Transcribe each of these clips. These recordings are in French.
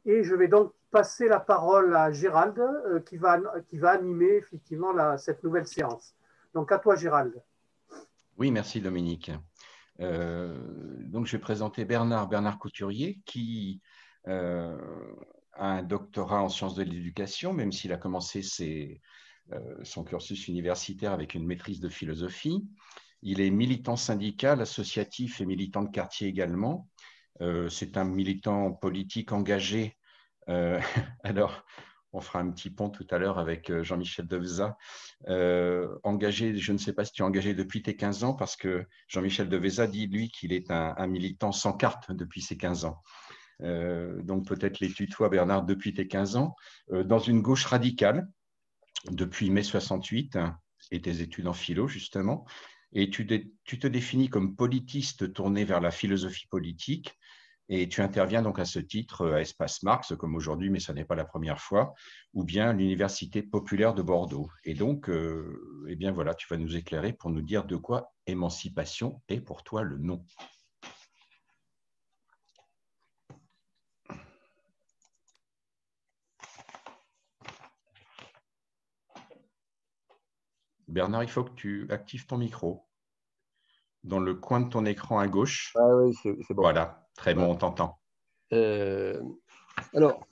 Et je vais donc passer la parole à Gérald qui va animer effectivement cette nouvelle séance. Donc à toi Gérald. Oui, merci Dominique. Donc, je vais présenter Bernard Couturier, qui a un doctorat en sciences de l'éducation, même s'il a commencé son cursus universitaire avec une maîtrise de philosophie. Il est militant syndical, associatif et militant de quartier également. C'est un militant politique engagé. Alors, on fera un petit pont tout à l'heure avec Jean-Michel Devezat. Engagé, je ne sais pas si tu es engagé depuis tes 15 ans, parce que Jean-Michel Devezat dit, lui, qu'il est un militant sans carte depuis ses 15 ans. Donc peut-être les tutoies, Bernard, depuis tes 15 ans, dans une gauche radicale, depuis mai 68, et tes études en philo, justement. Et tu te définis comme politiste tourné vers la philosophie politique. Et tu interviens donc à ce titre à Espace Marx, comme aujourd'hui, mais ce n'est pas la première fois, ou bien à l'Université populaire de Bordeaux. Et donc, eh bien voilà, tu vas nous éclairer pour nous dire de quoi émancipation est pour toi le nom. Bernard, il faut que tu actives ton micro. Dans le coin de ton écran à gauche. Ah oui, c'est bon. Voilà, très bon, Voilà. on t'entend. Alors,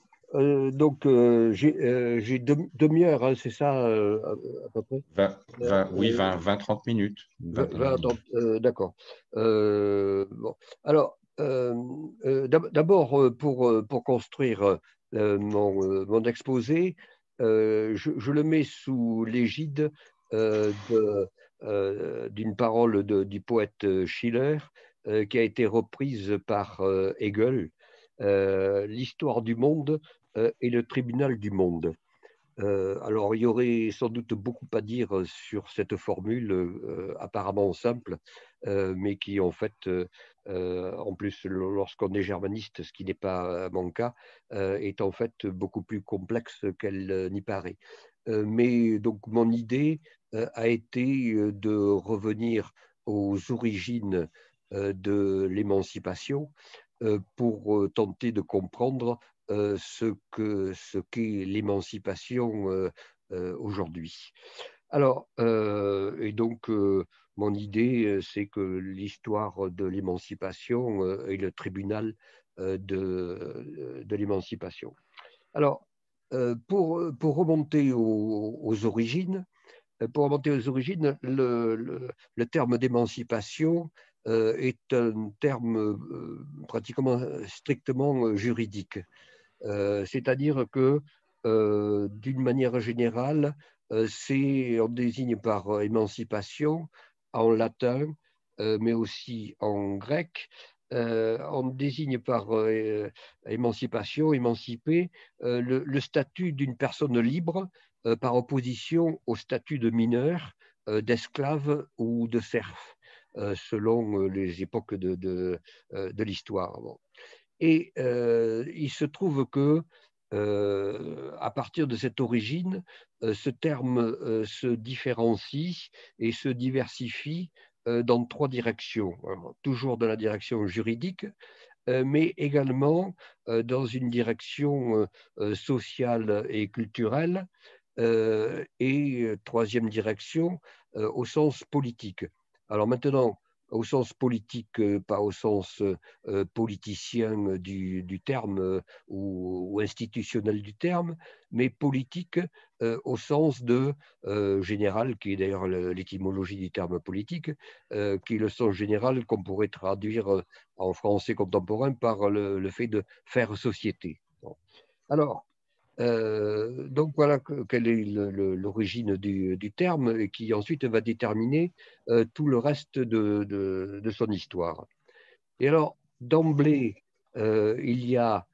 j'ai demi-heure, hein, c'est ça, à peu près 20-30 minutes. 20, d'accord. Bon. Alors, d'abord, pour construire mon exposé, je le mets sous l'égide d'une parole du poète Schiller qui a été reprise par Hegel, l'histoire du monde et le tribunal du monde. Alors, il y aurait sans doute beaucoup à dire sur cette formule apparemment simple, mais qui, en fait, en plus, lorsqu'on est germaniste, ce qui n'est pas mon cas, est en fait beaucoup plus complexe qu'elle n'y paraît. Mais donc, mon idée a été de revenir aux origines de l'émancipation pour tenter de comprendre ce qu'est l'émancipation aujourd'hui. Alors, et donc, mon idée, c'est que l'histoire de l'émancipation est le tribunal de l'émancipation. Alors, pour remonter aux origines, le terme d'émancipation est un terme pratiquement strictement juridique. C'est-à-dire que, d'une manière générale, on désigne par émancipation en latin, mais aussi en grec, on désigne par émancipation, émancipé, le statut d'une personne libre par opposition au statut de mineur, d'esclave ou de serf, selon les époques de l'histoire. Bon. Et il se trouve que, à partir de cette origine, ce terme se différencie et se diversifie dans trois directions. Alors, toujours dans la direction juridique, mais également dans une direction sociale et culturelle, et troisième direction, au sens politique. Alors maintenant, au sens politique, pas au sens politicien du terme ou institutionnel du terme, mais politique au sens de général, qui est d'ailleurs l'étymologie du terme politique, qui est le sens général qu'on pourrait traduire en français contemporain par le fait de faire société. Bon. Alors, donc voilà quelle est l'origine du terme et qui ensuite va déterminer tout le reste de son histoire. Et alors, d'emblée, il y a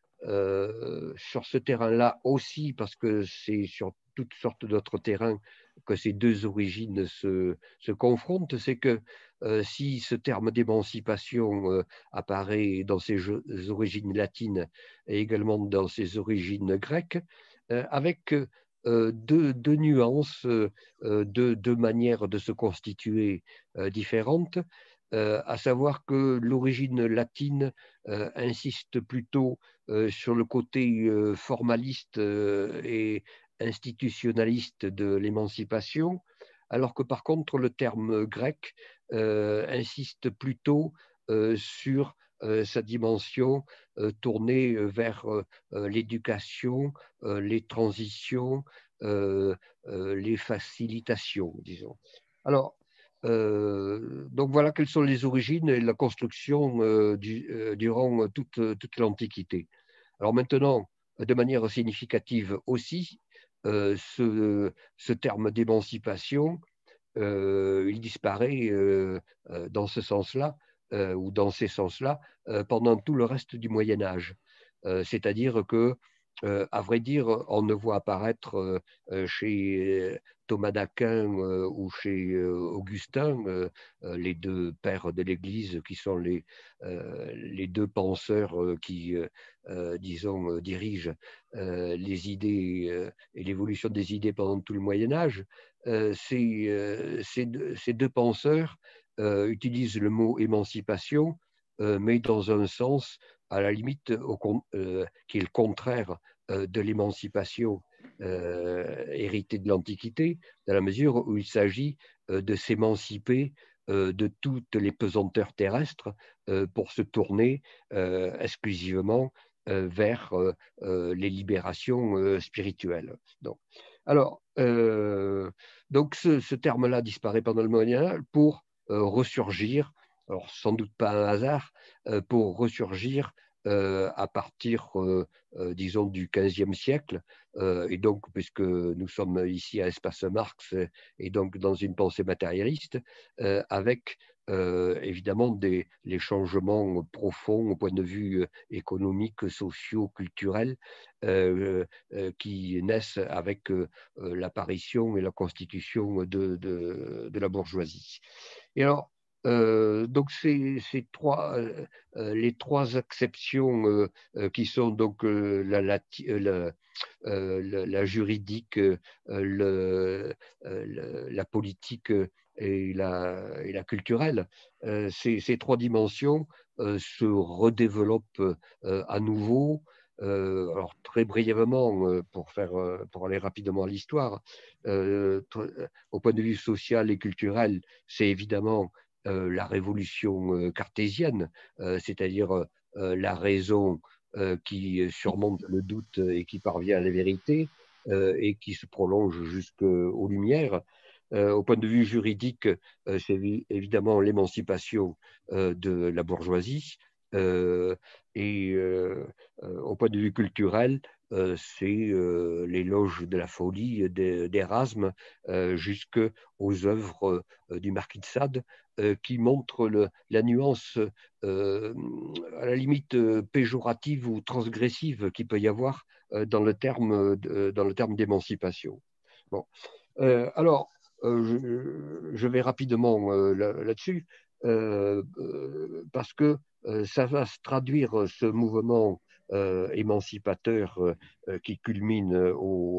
sur ce terrain-là aussi, parce que c'est sur toutes sortes d'autres terrains que ces deux origines se confrontent, c'est que si ce terme d'émancipation apparaît dans ses origines latines et également dans ses origines grecques, avec deux nuances, deux manières de se constituer différentes. à savoir que l'origine latine insiste plutôt sur le côté formaliste et institutionnaliste de l'émancipation, alors que par contre le terme grec insiste plutôt sur sa dimension tournée vers l'éducation, les transitions, les facilitations, disons. Alors, donc voilà quelles sont les origines et la construction durant toute l'Antiquité. Alors maintenant, de manière significative aussi, ce terme d'émancipation, il disparaît dans ce sens-là, ou dans ces sens-là, pendant tout le reste du Moyen Âge. C'est-à-dire que, à vrai dire, on ne voit apparaître chez Thomas d'Aquin ou chez Augustin, les deux pères de l'Église, qui sont les deux penseurs qui, disons, dirigent les idées et l'évolution des idées pendant tout le Moyen Âge. Ces deux penseurs utilisent le mot émancipation, mais dans un sens, à la limite, qui est le contraire de l'émancipation héritée de l'Antiquité, dans la mesure où il s'agit de s'émanciper de toutes les pesanteurs terrestres pour se tourner exclusivement vers les libérations spirituelles. Alors, donc ce terme-là disparaît pendant le Moyen Âge pour ressurgir, alors sans doute pas un hasard, pour ressurgir à partir, disons, du XVe siècle, et donc, puisque nous sommes ici à Espace Marx, et donc dans une pensée matérialiste, avec évidemment les changements profonds au point de vue économique, socio, culturel, qui naissent avec l'apparition et la constitution de la bourgeoisie. Et alors, donc les trois exceptions qui sont donc la juridique, la politique et la culturelle, ces trois dimensions se redéveloppent à nouveau. Alors très brièvement, pour aller rapidement à l'histoire, au point de vue social et culturel, c'est évidemment la révolution cartésienne, c'est-à-dire la raison qui surmonte le doute et qui parvient à la vérité et qui se prolonge jusqu'aux Lumières. Au point de vue juridique, c'est évidemment l'émancipation de la bourgeoisie. Et au point de vue culturel, c'est l'éloge de la folie d'Erasme jusqu'aux œuvres du Marquis de Sade, qui montrent la nuance à la limite péjorative ou transgressive qu'il peut y avoir dans le terme d'émancipation. Bon. Alors, je vais rapidement là-dessus, parce que ça va se traduire, ce mouvement émancipateur qui culmine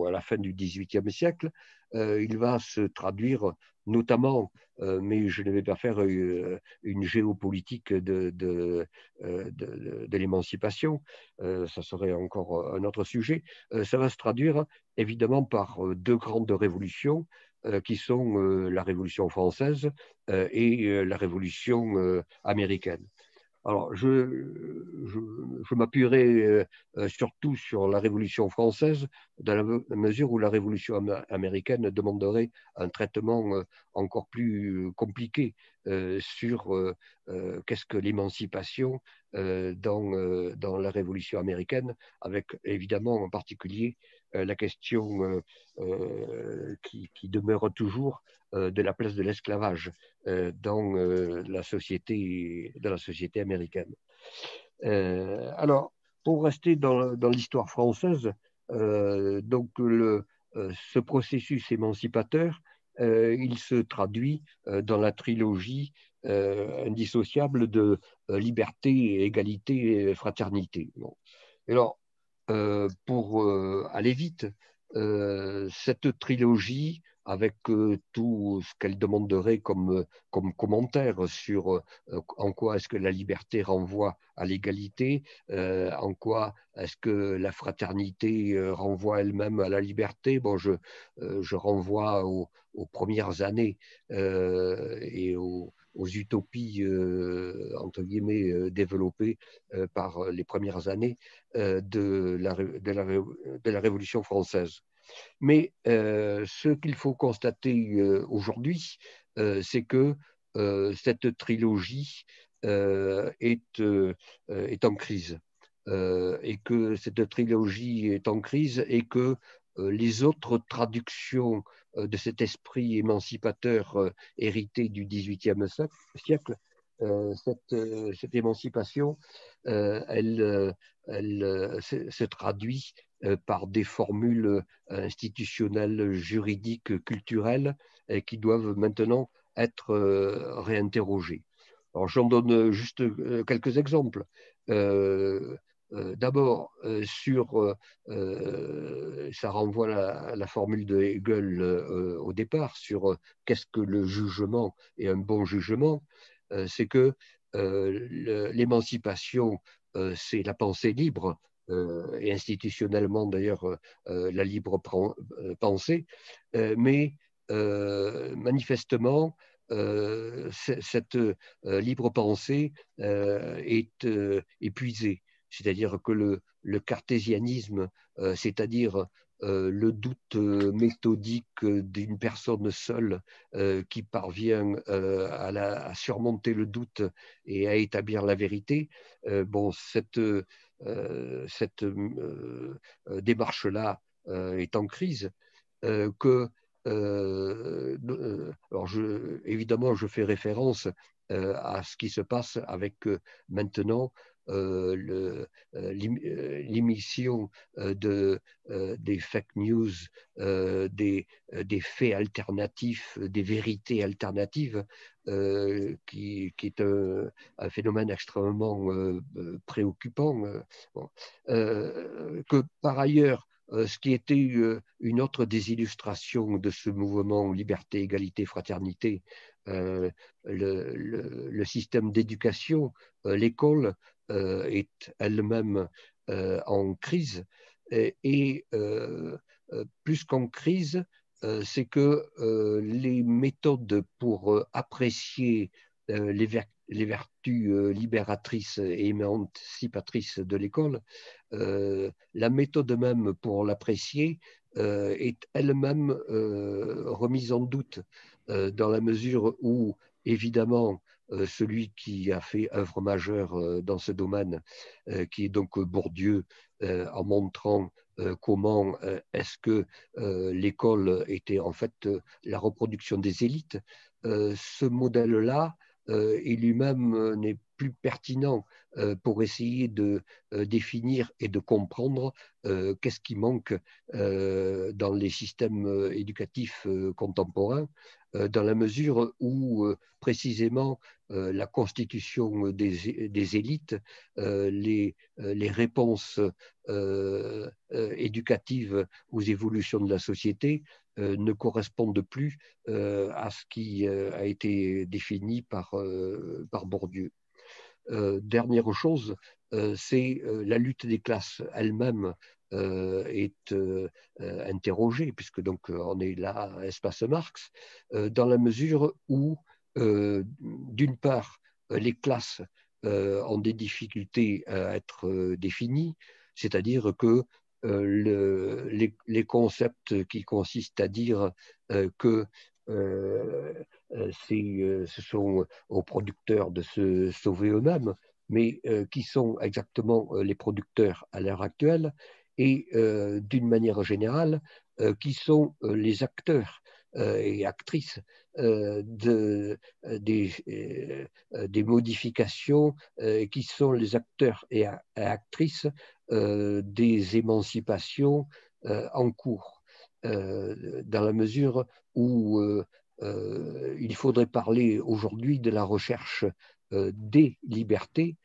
à la fin du XVIIIe siècle, il va se traduire notamment, mais je ne vais pas faire une géopolitique de l'émancipation, ça serait encore un autre sujet, ça va se traduire évidemment par deux grandes révolutions qui sont la Révolution française et la Révolution américaine. Alors, je m'appuierai surtout sur la Révolution française, dans la mesure où la Révolution américaine demanderait un traitement encore plus compliqué sur qu'est-ce que l'émancipation dans la Révolution américaine, avec évidemment en particulier la question qui demeure toujours de la place de l'esclavage dans la société américaine. Alors, pour rester dans l'histoire française, donc ce processus émancipateur, il se traduit dans la trilogie indissociable de liberté, égalité et fraternité. Bon. Alors, pour aller vite, cette trilogie avec tout ce qu'elle demanderait comme commentaire sur en quoi est-ce que la liberté renvoie à l'égalité, en quoi est-ce que la fraternité renvoie elle-même à la liberté. Bon, je renvoie aux premières années et aux utopies, entre guillemets, développées par les premières années de la Révolution française. Mais ce qu'il faut constater aujourd'hui, c'est que cette trilogie est en crise. Et que cette trilogie est en crise et que les autres traductions de cet esprit émancipateur hérité du XVIIIe siècle, cette émancipation, elle se traduit par des formules institutionnelles, juridiques, culturelles, qui doivent maintenant être réinterrogées. Alors, j'en donne juste quelques exemples. D'abord, ça renvoie à la formule de Hegel au départ sur qu'est-ce que le jugement et un bon jugement. C'est que l'émancipation, c'est la pensée libre, et institutionnellement d'ailleurs la libre pensée, mais manifestement, cette libre pensée est épuisée. C'est-à-dire que le cartésianisme, c'est-à-dire le doute méthodique d'une personne seule qui parvient à surmonter le doute et à établir la vérité, bon, cette démarche-là est en crise, alors évidemment, je fais référence à ce qui se passe avec maintenant l'émission des fake news, des faits alternatifs, des vérités alternatives, qui est un phénomène extrêmement préoccupant. Bon. Que par ailleurs, ce qui était une autre des illustrations de ce mouvement liberté, égalité, fraternité, le système d'éducation, l'école est elle-même en crise et plus qu'en crise, c'est que les méthodes pour apprécier les vertus libératrices et émancipatrices de l'école, la méthode même pour l'apprécier est elle-même remise en doute dans la mesure où, évidemment, celui qui a fait œuvre majeure dans ce domaine, qui est donc Bourdieu, en montrant comment est-ce que l'école était en fait la reproduction des élites, ce modèle-là, et lui-même n'est plus pertinent pour essayer de définir et de comprendre qu'est-ce qui manque dans les systèmes éducatifs contemporains, dans la mesure où précisément la constitution des élites, les réponses éducatives aux évolutions de la société ne correspondent plus à ce qui a été défini par Bourdieu. Dernière chose, c'est la lutte des classes elle-même est interrogée, puisque donc on est là à Espace Marx, dans la mesure où, d'une part, les classes ont des difficultés à être définies, c'est-à-dire que les concepts qui consistent à dire que ce sont aux producteurs de se sauver eux-mêmes, mais qui sont exactement les producteurs à l'heure actuelle et d'une manière générale, qui sont les acteurs et actrices des modifications, qui sont les acteurs et actrices des émancipations en cours, dans la mesure où il faudrait parler aujourd'hui de la recherche des libertés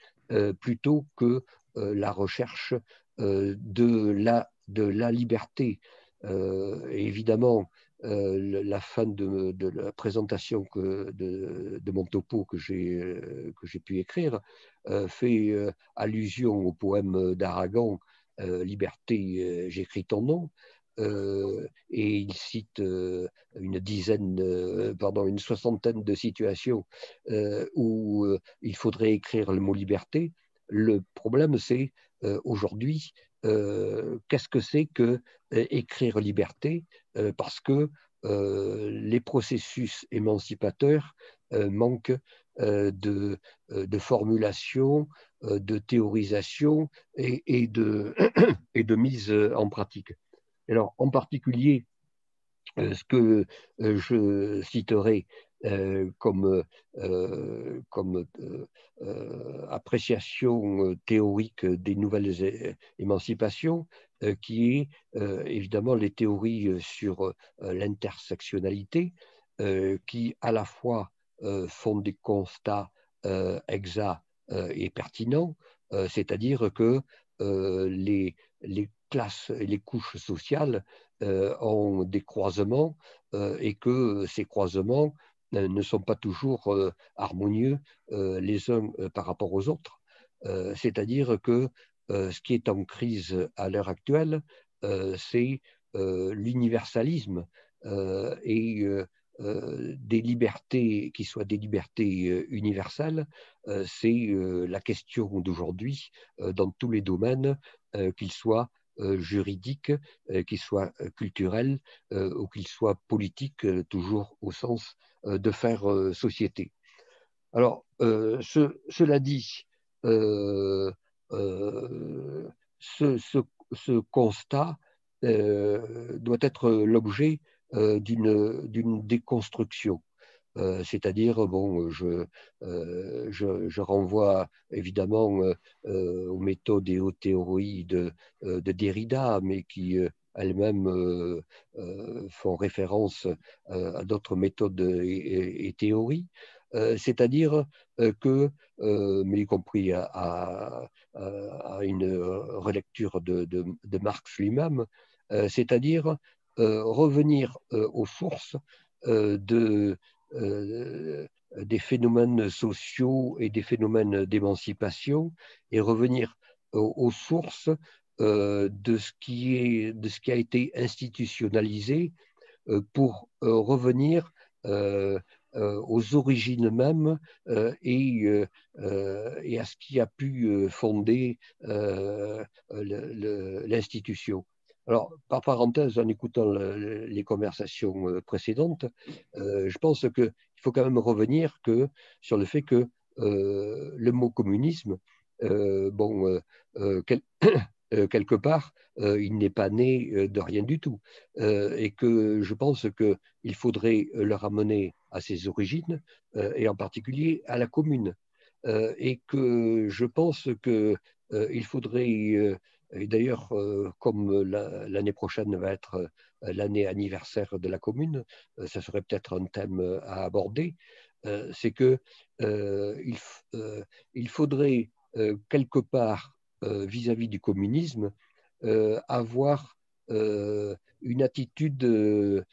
plutôt que la recherche de la liberté. Évidemment, la fin de la présentation de mon topo que j'ai pu écrire fait allusion au poème d'Aragon, Liberté, j'écris ton nom. Et il cite une soixantaine de situations où il faudrait écrire le mot liberté. Le problème, c'est aujourd'hui, qu'est-ce que c'est que écrire liberté, parce que les processus émancipateurs manquent de formulation, de théorisation et de mise en pratique. Alors, en particulier, ce que je citerai comme appréciation théorique des nouvelles émancipations, qui est évidemment les théories sur l'intersectionnalité, qui à la fois font des constats exacts et pertinents, c'est-à-dire que les classes et les couches sociales ont des croisements et que ces croisements ne sont pas toujours harmonieux les uns par rapport aux autres. C'est-à-dire que ce qui est en crise à l'heure actuelle, c'est l'universalisme et des libertés qui soient des libertés universelles. C'est la question d'aujourd'hui dans tous les domaines, qu'ils soient juridiques, qu'ils soient culturels ou qu'ils soient politiques, toujours au sens de faire société. Alors, cela dit, ce constat doit être l'objet d'une déconstruction. C'est-à-dire, bon, je renvoie évidemment aux méthodes et aux théories de Derrida, mais qui elles-mêmes font référence à d'autres méthodes et théories. C'est-à-dire que, mais y compris à une relecture de Marx lui-même, c'est-à-dire revenir aux sources des phénomènes sociaux et des phénomènes d'émancipation et revenir aux sources de ce qui a été institutionnalisé pour revenir aux origines mêmes et à ce qui a pu fonder l'institution. Alors, par parenthèse, en écoutant les conversations précédentes, je pense qu'il faut quand même revenir sur le fait que le mot communisme, quelque part, il n'est pas né de rien du tout. Et que je pense qu'il faudrait le ramener à ses origines, et en particulier à la commune. Et que je pense qu'il faudrait, et d'ailleurs, comme l'année prochaine va être l'année anniversaire de la commune, ça serait peut-être un thème à aborder, c'est qu'il faudrait quelque part, vis-à-vis du communisme, avoir une attitude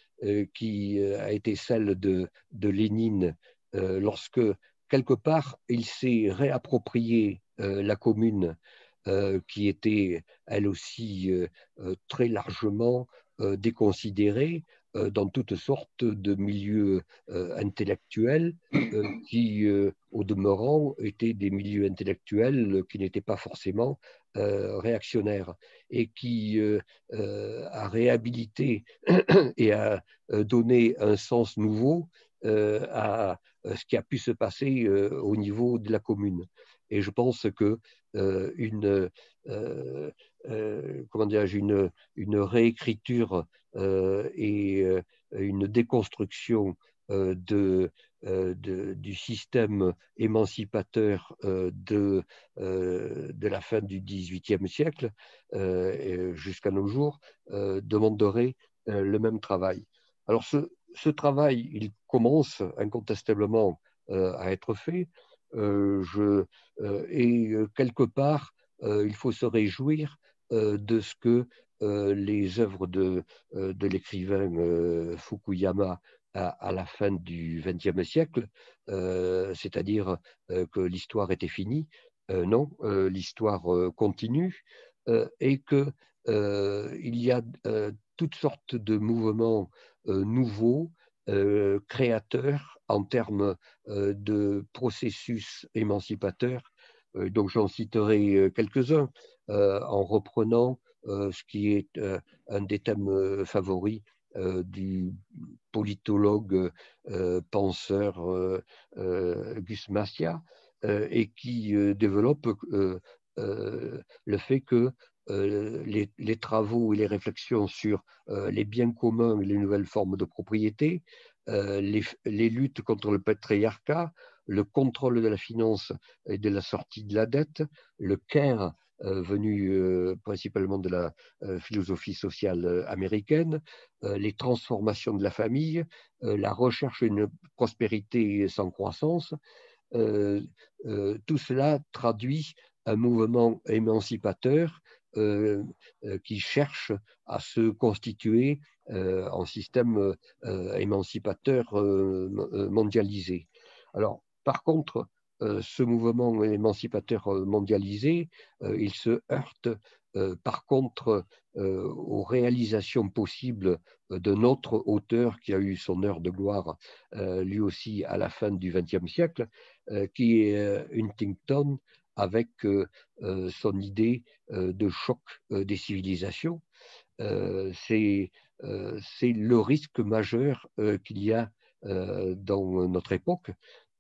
qui a été celle de Lénine lorsque, quelque part, il s'est réapproprié la commune qui était, elle aussi, très largement déconsidérée dans toutes sortes de milieux intellectuels qui, au demeurant, étaient des milieux intellectuels qui n'étaient pas forcément réactionnaires et qui a réhabilité et a donné un sens nouveau à ce qui a pu se passer au niveau de la commune. Et je pense que une réécriture et une déconstruction du système émancipateur de la fin du XVIIIe siècle jusqu'à nos jours demanderait le même travail. Alors ce travail, il commence incontestablement à être fait. Et quelque part, il faut se réjouir de ce que les œuvres de l'écrivain Fukuyama à la fin du XXe siècle, c'est-à-dire que l'histoire était finie. Non, l'histoire continue et que il y a toutes sortes de mouvements nouveaux, créateurs en termes de processus émancipateurs. Donc j'en citerai quelques-uns en reprenant ce qui est un des thèmes favoris du politologue penseur Gus Massia et qui développe le fait que les travaux et les réflexions sur les biens communs et les nouvelles formes de propriété, les luttes contre le patriarcat, le contrôle de la finance et de la sortie de la dette, le care venu principalement de la philosophie sociale américaine, les transformations de la famille, la recherche d'une prospérité sans croissance, tout cela traduit un mouvement émancipateur qui cherche à se constituer en système émancipateur mondialisé. Alors, par contre, ce mouvement émancipateur mondialisé, il se heurte par contre aux réalisations possibles d'un autre auteur qui a eu son heure de gloire lui aussi à la fin du XXe siècle, qui est Huntington avec son idée de choc des civilisations. C'est le risque majeur qu'il y a dans notre époque.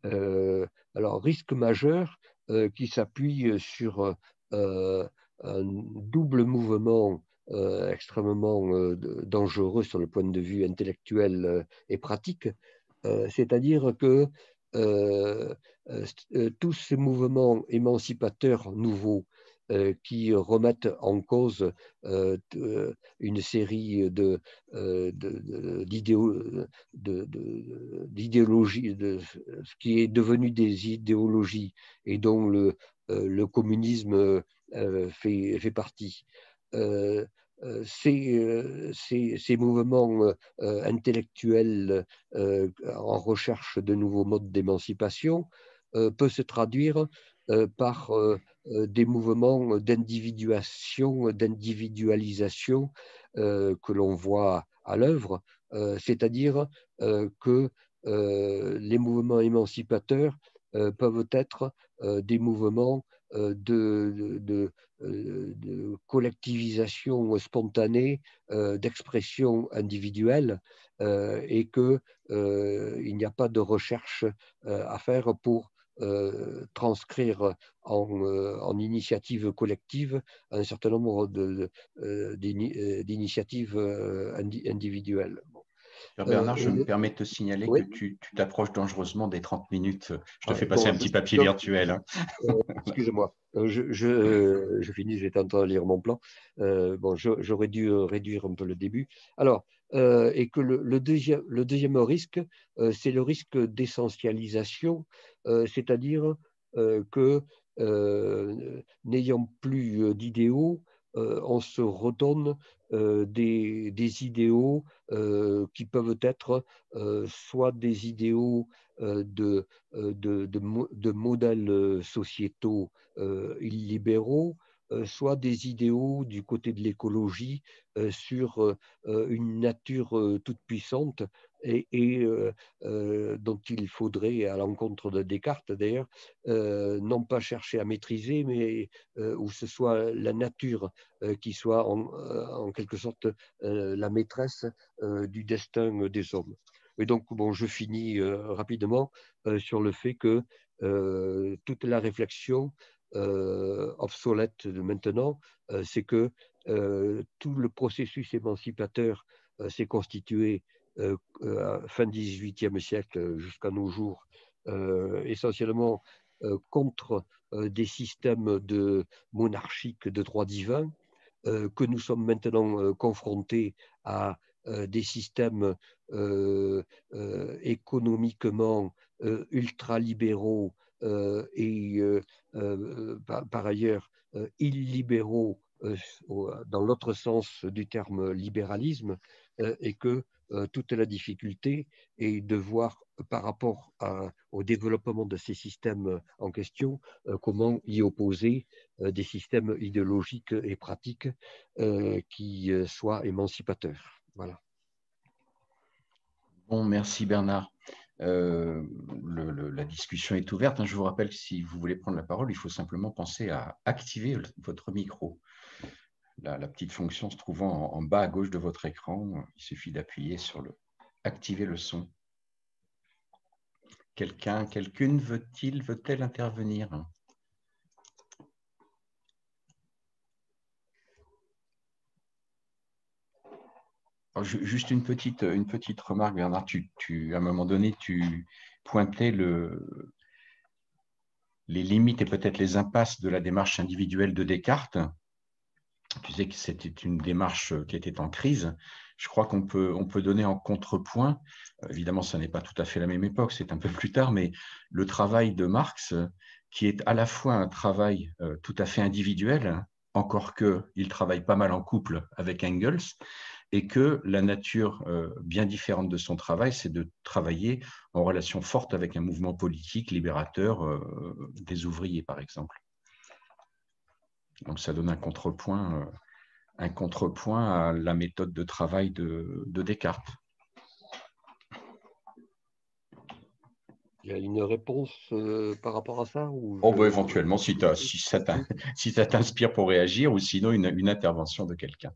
Alors, risque majeur qui s'appuie sur un double mouvement extrêmement dangereux sur le point de vue intellectuel et pratique, c'est-à-dire que tous ces mouvements émancipateurs nouveaux qui remettent en cause une série d'idéologies, de ce qui est devenu des idéologies et dont le communisme fait partie. Ces mouvements intellectuels en recherche de nouveaux modes d'émancipation peut se traduire par des mouvements d'individuation, d'individualisation que l'on voit à l'œuvre, c'est-à-dire que les mouvements émancipateurs peuvent être des mouvements de collectivisation spontanée, d'expression individuelle, et qu'il n'y a pas de recherche à faire pour transcrire en initiative collective un certain nombre d'initiatives individuelles. Bernard, je me permets de te signaler oui. que tu t'approches dangereusement des 30 minutes. Je te fais Bon, passer un petit papier virtuel. Hein. Excusez-moi, je finis, j'étais en train de lire mon plan. Bon, j'aurais dû réduire un peu le début. Alors, et que le deuxième risque, c'est le risque d'essentialisation, c'est-à-dire que n'ayant plus d'idéaux, on se redonne des idéaux qui peuvent être soit des idéaux de modèles sociétaux illibéraux, soit des idéaux du côté de l'écologie sur une nature toute puissante et dont il faudrait, à l'encontre de Descartes d'ailleurs, non pas chercher à maîtriser, mais où ce soit la nature qui soit en quelque sorte la maîtresse du destin des hommes. Et donc, bon, je finis rapidement sur le fait que toute la réflexion obsolète de maintenant, c'est que tout le processus émancipateur s'est constitué fin du XVIIIe siècle jusqu'à nos jours, essentiellement contre des systèmes monarchiques de droit divin, que nous sommes maintenant confrontés à des systèmes économiquement ultralibéraux et par ailleurs illibéraux dans l'autre sens du terme libéralisme, et que toute la difficulté est de voir par rapport au développement de ces systèmes en question, comment y opposer des systèmes idéologiques et pratiques qui soient émancipateurs. Voilà. Bon, merci Bernard. La discussion est ouverte. Je vous rappelle que si vous voulez prendre la parole, il faut simplement penser à activer votre micro. La petite fonction se trouvant en bas à gauche de votre écran, il suffit d'appuyer sur le « Activer le son ». Quelqu'une veut-elle intervenir? Alors, juste une petite remarque, Bernard. À un moment donné, tu pointais les limites et peut-être les impasses de la démarche individuelle de Descartes. Tu disais que c'était une démarche qui était en crise. Je crois qu'on peut donner en contrepoint, évidemment, ça n'est pas tout à fait la même époque, c'est un peu plus tard, mais le travail de Marx, qui est à la fois un travail tout à fait individuel, encore qu'il travaille pas mal en couple avec Engels, et que la nature bien différente de son travail, c'est de travailler en relation forte avec un mouvement politique libérateur des ouvriers, par exemple. Donc, ça donne un contrepoint à la méthode de travail de Descartes. Il y a une réponse par rapport à ça ou éventuellement, si ça t'inspire pour réagir, ou sinon une intervention de quelqu'un.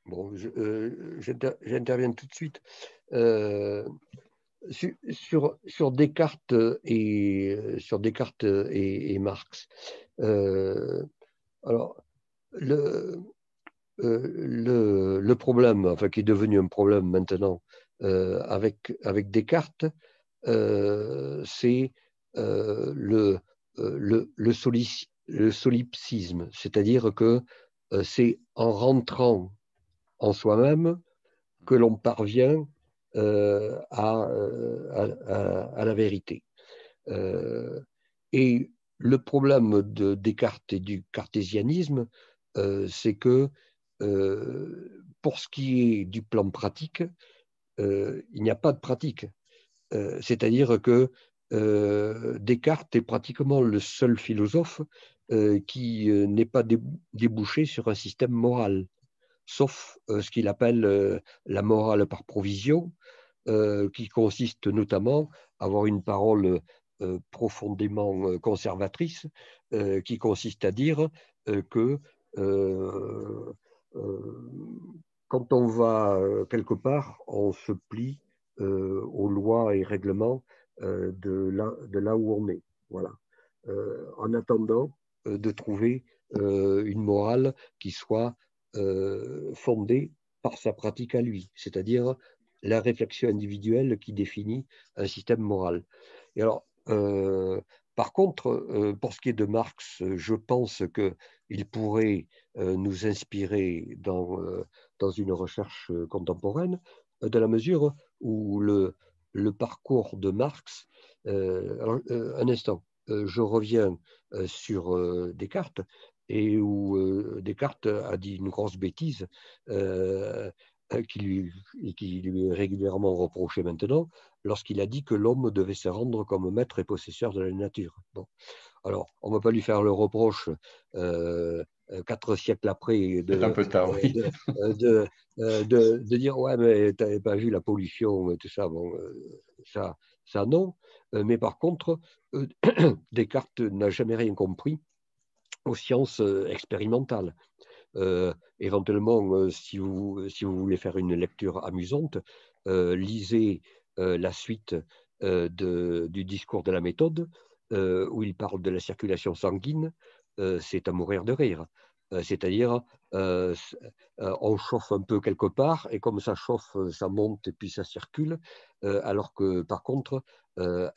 Bon, j'interviens tout de suite. Sur Descartes et Marx. Alors, le problème, enfin, qui est devenu un problème maintenant avec Descartes, c'est le solipsisme, c'est-à-dire que c'est en rentrant en soi-même que l'on parvient à la vérité. Et le problème de Descartes et du cartésianisme, c'est que pour ce qui est du plan pratique, il n'y a pas de pratique. C'est-à-dire que Descartes est pratiquement le seul philosophe qui n'est pas débouché sur un système moral, sauf ce qu'il appelle la morale par provision, qui consiste notamment à avoir une parole profondément conservatrice, qui consiste à dire que quand on va quelque part, on se plie aux lois et règlements de là où on est. Voilà. En attendant de trouver une morale qui soit fondée par sa pratique à lui, c'est-à-dire la réflexion individuelle qui définit un système moral. Et alors, par contre, pour ce qui est de Marx, je pense qu'il pourrait nous inspirer dans une recherche contemporaine, de la mesure où le parcours de Marx, alors, un instant, je reviens sur Descartes, et où Descartes a dit une grosse bêtise qui lui est régulièrement reproché maintenant, lorsqu'il a dit que l'homme devait se rendre comme maître et possesseur de la nature. Bon. Alors, on ne va pas lui faire le reproche 4 siècles après C'est un peu tard, oui. de dire ouais, mais tu n'avais pas vu la pollution et tout ça. Bon, ça non. Mais par contre, Descartes n'a jamais rien compris aux sciences expérimentales. Éventuellement, si vous voulez faire une lecture amusante, lisez la suite du discours de la méthode, où il parle de la circulation sanguine. C'est à mourir de rire. C'est-à-dire, on chauffe un peu quelque part, et comme ça chauffe, ça monte et puis ça circule, alors que par contre,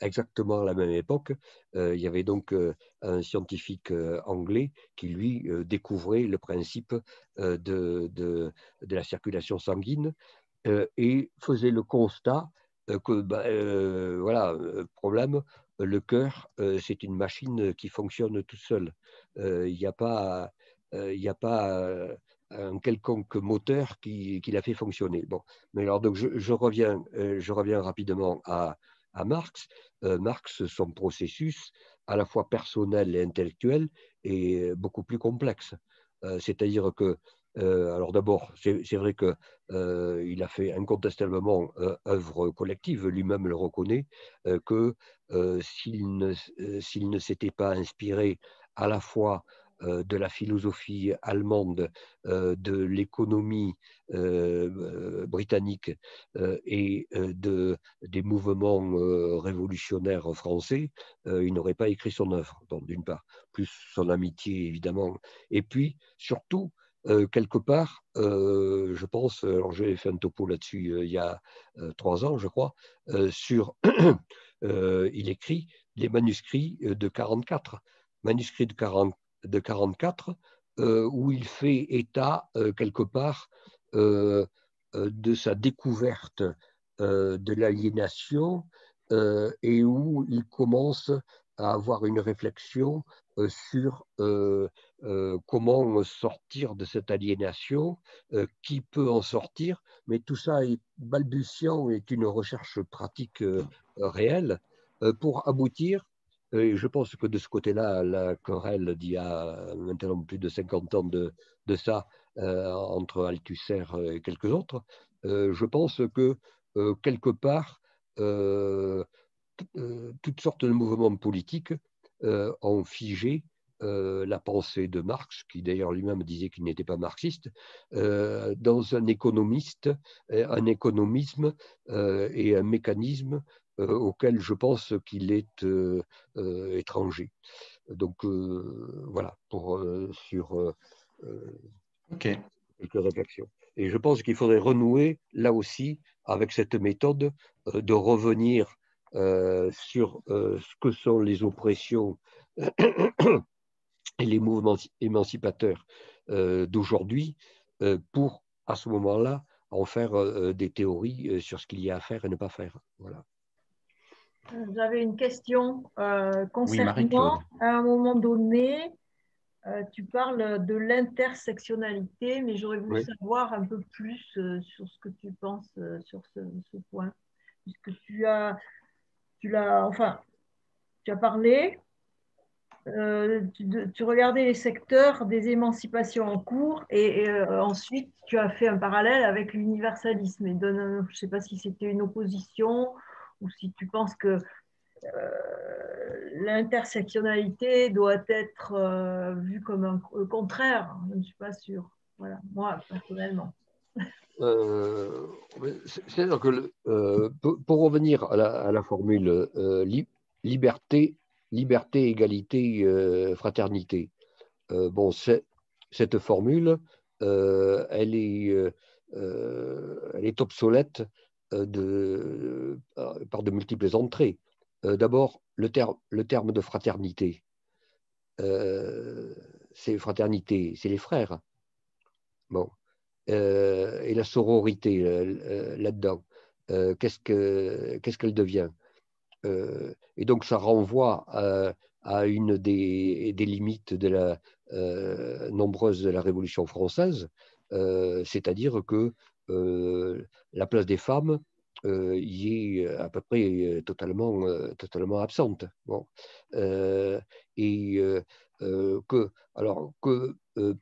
exactement à la même époque, il y avait donc un scientifique anglais qui, lui, découvrait le principe de la circulation sanguine et faisait le constat voilà, problème, le cœur, c'est une machine qui fonctionne tout seul. Il n'y a pas, un quelconque moteur qui l'a fait fonctionner. Bon, mais alors donc je reviens rapidement à Marx. Marx, son processus, à la fois personnel et intellectuel, est beaucoup plus complexe. C'est-à-dire que, alors d'abord, c'est vrai que il a fait incontestablement œuvre collective, lui-même le reconnaît, que s'il ne s'était pas inspiré à la fois de la philosophie allemande, de l'économie britannique et des mouvements révolutionnaires français, il n'aurait pas écrit son œuvre, d'une part, plus son amitié évidemment, et puis surtout, quelque part, je pense, alors j'ai fait un topo là-dessus il y a 3 ans, je crois, il écrit les manuscrits de 44, manuscrits de 44, où il fait état quelque part de sa découverte de l'aliénation et où il commence à avoir une réflexion sur comment sortir de cette aliénation, qui peut en sortir, mais tout ça est balbutiant, est une recherche pratique réelle pour aboutir. Et je pense que de ce côté-là, la querelle d'il y a maintenant plus de 50 ans de ça, entre Althusser et quelques autres, je pense que quelque part, toutes sortes de mouvements politiques ont figé la pensée de Marx, qui d'ailleurs lui-même disait qu'il n'était pas marxiste, dans un économisme et un mécanisme auquel je pense qu'il est étranger. Donc voilà, sur Ok. quelques réflexions. Et je pense qu'il faudrait renouer là aussi avec cette méthode de revenir sur ce que sont les oppressions et les mouvements émancipateurs d'aujourd'hui pour, à ce moment-là, en faire des théories sur ce qu'il y a à faire et ne pas faire. Voilà. J'avais une question Oui, Marie-Claude. concernant, à un moment donné, tu parles de l'intersectionnalité, mais j'aurais voulu savoir un peu plus sur ce que tu penses sur ce point, puisque tu as parlé, tu regardais les secteurs des émancipations en cours et ensuite tu as fait un parallèle avec l'universalisme. Et je ne sais pas si c'était une opposition ou si tu penses que l'intersectionnalité doit être vue comme un contraire. Je ne suis pas sûre. Voilà, moi, personnellement. C'est-à-dire que pour revenir à la formule liberté, égalité, fraternité, bon, cette formule, elle est obsolète par de multiples entrées. D'abord, le terme de fraternité, c'est fraternité, c'est les frères. Bon. Et la sororité là-dedans, qu'est-ce qu'elle devient? Et donc ça renvoie à une des limites nombreuses de la Révolution française, c'est-à-dire que la place des femmes y est à peu près totalement absente. Bon.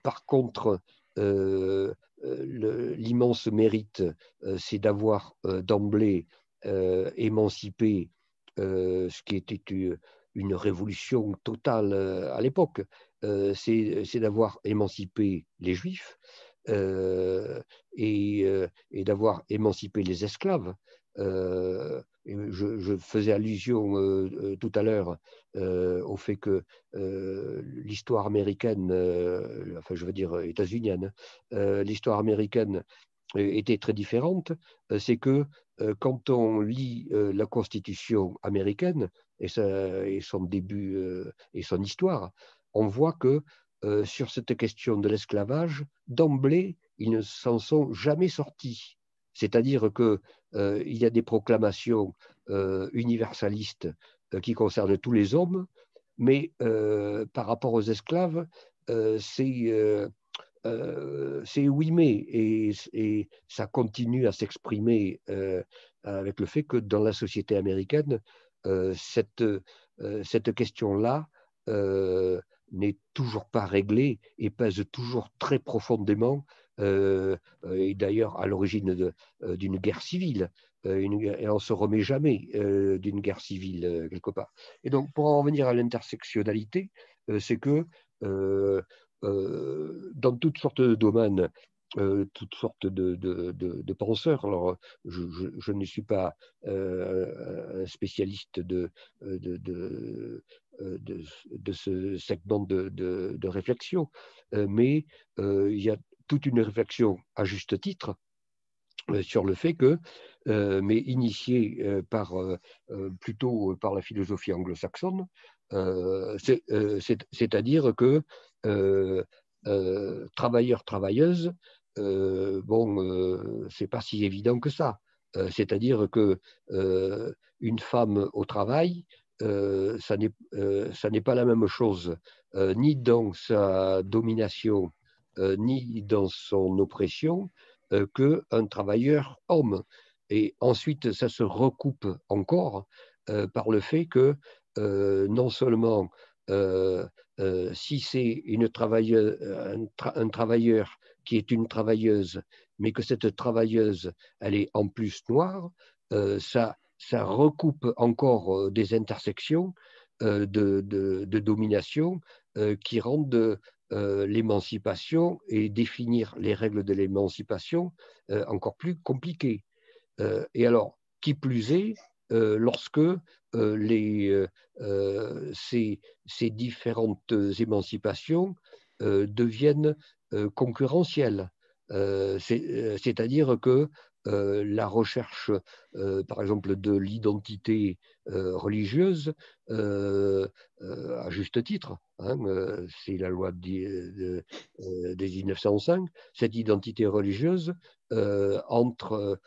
Par contre, l'immense mérite, c'est d'avoir d'emblée émancipé ce qui était une révolution totale à l'époque, c'est d'avoir émancipé les Juifs et d'avoir émancipé les esclaves. Je faisais allusion tout à l'heure au fait que l'histoire américaine, enfin je veux dire états-unienne, l'histoire américaine était très différente. C'est que quand on lit la Constitution américaine et son début et son histoire, on voit que sur cette question de l'esclavage, d'emblée, ils ne s'en sont jamais sortis. C'est-à-dire que il y a des proclamations universalistes qui concernent tous les hommes, mais par rapport aux esclaves, c'est oui, mais, et ça continue à s'exprimer avec le fait que dans la société américaine, cette question-là n'est toujours pas réglée et pèse toujours très profondément, et d'ailleurs à l'origine d'une guerre civile. Et on ne se remet jamais d'une guerre civile quelque part. Et donc, pour en revenir à l'intersectionnalité, c'est que dans toutes sortes de domaines, toutes sortes de penseurs. Alors, je ne suis pas un spécialiste de ce segment de réflexion, mais il y a toute une réflexion à juste titre sur le fait que, mais initiée plutôt par la philosophie anglo-saxonne, c'est-à-dire que travailleurs, travailleuses, c'est pas si évident que ça. C'est-à-dire que une femme au travail, ça n'est pas la même chose, ni dans sa domination, ni dans son oppression, qu'un travailleur homme. Et ensuite, ça se recoupe encore par le fait que non seulement si c'est un travailleur qui est une travailleuse, mais que cette travailleuse, elle est en plus noire, ça recoupe encore des intersections de domination qui rendent l'émancipation et définir les règles de l'émancipation encore plus compliquées. Et alors, qui plus est, lorsque ces différentes émancipations deviennent concurrentielles. C'est-à-dire que la recherche, par exemple, de l'identité religieuse, à juste titre, hein, c'est la loi des 1905, cette identité religieuse entre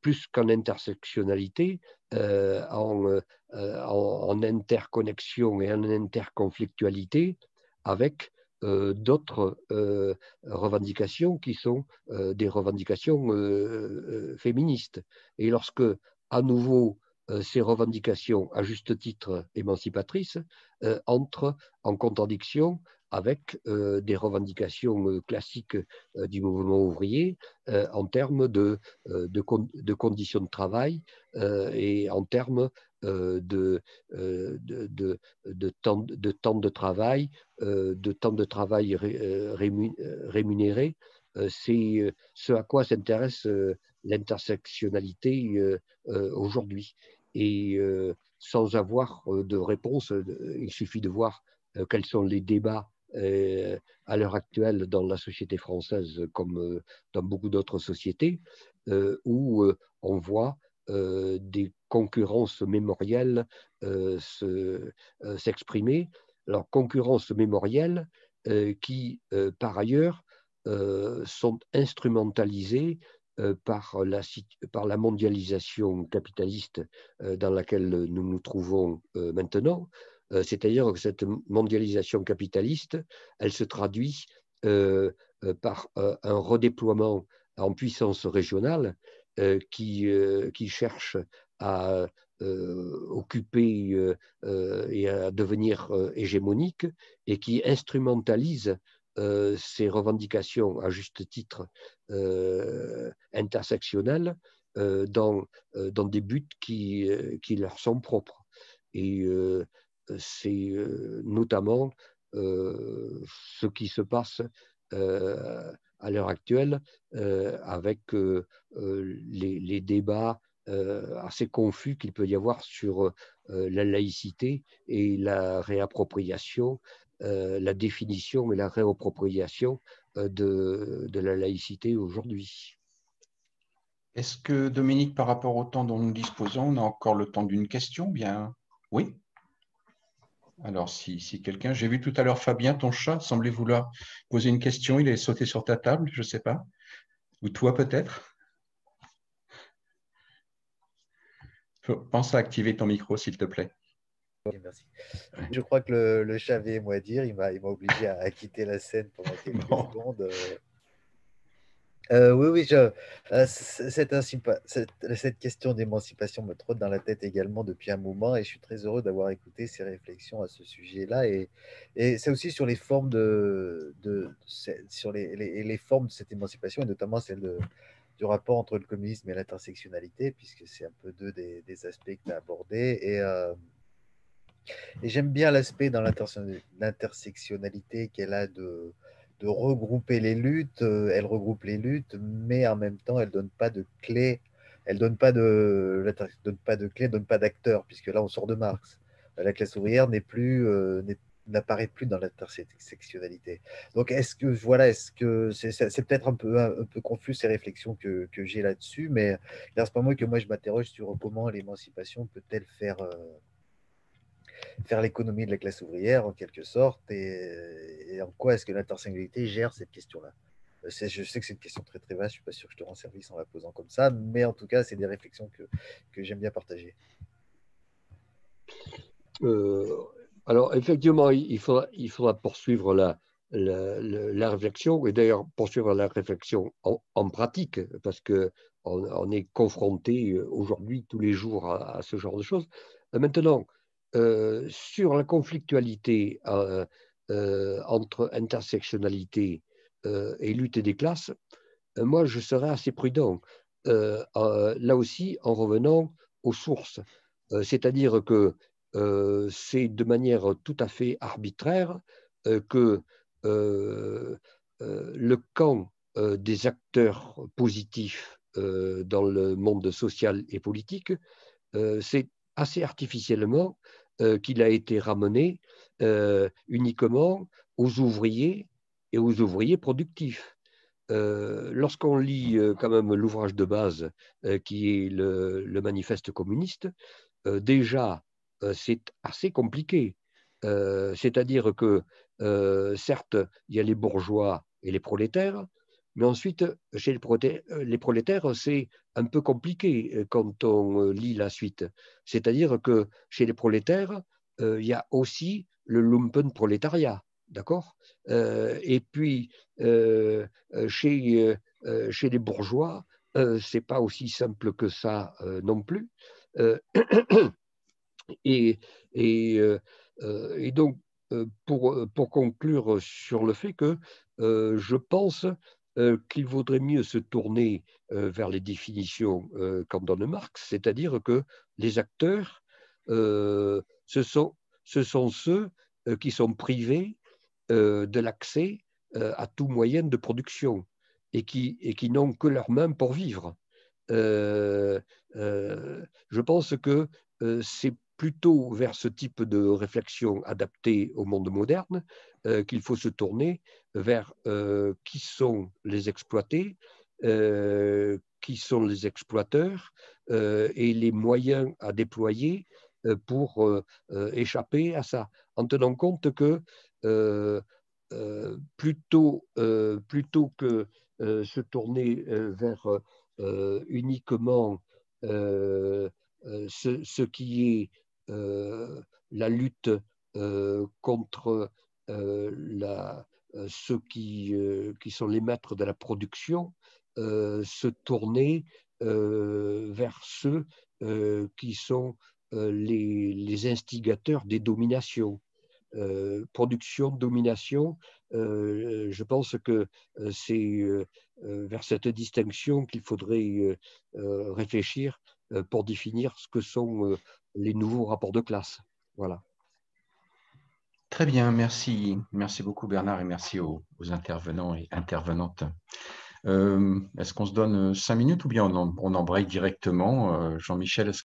plus qu'en intersectionnalité, en interconnexion et en interconflictualité avec d'autres revendications qui sont des revendications féministes. Et lorsque, à nouveau, ces revendications, à juste titre émancipatrices, entrent en contradiction avec des revendications classiques du mouvement ouvrier en termes de conditions de travail et en termes de temps de travail, rémunéré. C'est ce à quoi s'intéresse l'intersectionnalité aujourd'hui. Et sans avoir de réponse, il suffit de voir quels sont les débats à l'heure actuelle dans la société française comme dans beaucoup d'autres sociétés où on voit des concurrences mémorielles s'exprimer. Alors, concurrences mémorielles qui, par ailleurs, sont instrumentalisées par la mondialisation capitaliste dans laquelle nous nous trouvons maintenant. C'est-à-dire que cette mondialisation capitaliste, elle se traduit par un redéploiement en puissance régionale qui cherche à occuper et à devenir hégémonique et qui instrumentalise ces revendications à juste titre intersectionnelles dans des buts qui leur sont propres. Et c'est notamment ce qui se passe à l'heure actuelle avec les débats assez confus qu'il peut y avoir sur la laïcité et la réappropriation, la définition et la réappropriation de la laïcité aujourd'hui. Est-ce que, Dominique, par rapport au temps dont nous disposons, on a encore le temps d'une question? Bien, oui. Alors, si quelqu'un... J'ai vu tout à l'heure Fabien, ton chat, semblait vouloir poser une question. Il est sauté sur ta table, je ne sais pas. Ou toi, peut-être? Pense à activer ton micro, s'il te plaît. Ok, merci. Je crois que le chat avait mot à dire. Il m'a obligé à quitter la scène pendant quelques Bon. secondes. Oui, oui, cette question d'émancipation me trotte dans la tête également depuis un moment et je suis très heureux d'avoir écouté ces réflexions à ce sujet-là. Et c'est aussi sur les formes sur les formes de cette émancipation et notamment du rapport entre le communisme et l'intersectionnalité, puisque c'est un peu deux des aspects que tu as abordés. Et j'aime bien l'aspect dans l'intersectionnalité qu'elle a de regrouper les luttes. Elle regroupe les luttes, mais en même temps, elle donne pas de clé. Elle donne pas donne pas de clé, donne pas d'acteur, puisque là, on sort de Marx. La classe ouvrière n'apparaît plus dans l'intersectionnalité. Donc, est-ce que c'est peut-être un peu confus ces réflexions que j'ai là-dessus, mais il reste pas moi que moi je m'interroge sur comment l'émancipation peut-elle faire l'économie de la classe ouvrière en quelque sorte et en quoi est-ce que l'intersectionnalité gère cette question-là. Je sais que c'est une question très très vaste, je ne suis pas sûr que je te rends service en la posant comme ça, mais en tout cas, c'est des réflexions que j'aime bien partager. Alors, effectivement, il faudra poursuivre la réflexion, et d'ailleurs poursuivre la réflexion en pratique, parce qu'on est confronté aujourd'hui tous les jours à ce genre de choses. Maintenant, sur la conflictualité entre intersectionnalité et lutte des classes, moi, je serais assez prudent. Là aussi, en revenant aux sources. C'est-à-dire que c'est de manière tout à fait arbitraire que le camp des acteurs positifs dans le monde social et politique, c'est assez artificiellement qu'il a été ramené uniquement aux ouvriers et aux ouvriers productifs. Lorsqu'on lit quand même l'ouvrage de base qui est le manifeste communiste, déjà, c'est assez compliqué. C'est-à-dire que, certes, il y a les bourgeois et les prolétaires, mais ensuite, chez les prolétaires, c'est un peu compliqué quand on lit la suite. C'est-à-dire que chez les prolétaires, il y a aussi le lumpenprolétariat, d'accord? Et puis, chez les bourgeois, c'est pas aussi simple que ça non plus. Et, et, et donc, pour conclure sur le fait que je pense qu'il vaudrait mieux se tourner vers les définitions qu'en donne Marx, c'est-à-dire que les acteurs, ce sont ceux qui sont privés de l'accès à tout moyen de production et qui n'ont que leurs mains pour vivre. Je pense que c'est plutôt vers ce type de réflexion adaptée au monde moderne qu'il faut se tourner vers qui sont les exploités, qui sont les exploiteurs et les moyens à déployer pour échapper à ça, en tenant compte que plutôt que se tourner vers uniquement ce qui est la lutte contre ceux qui sont les maîtres de la production, se tourner vers ceux qui sont les instigateurs des dominations. Production, domination, je pense que c'est vers cette distinction qu'il faudrait réfléchir pour définir ce que sont les nouveaux rapports de classe. Voilà. Très bien, merci. Merci beaucoup Bernard et merci aux intervenants et intervenantes. Est-ce qu'on se donne 5 minutes ou bien on embraye directement? Jean-Michel, est-ce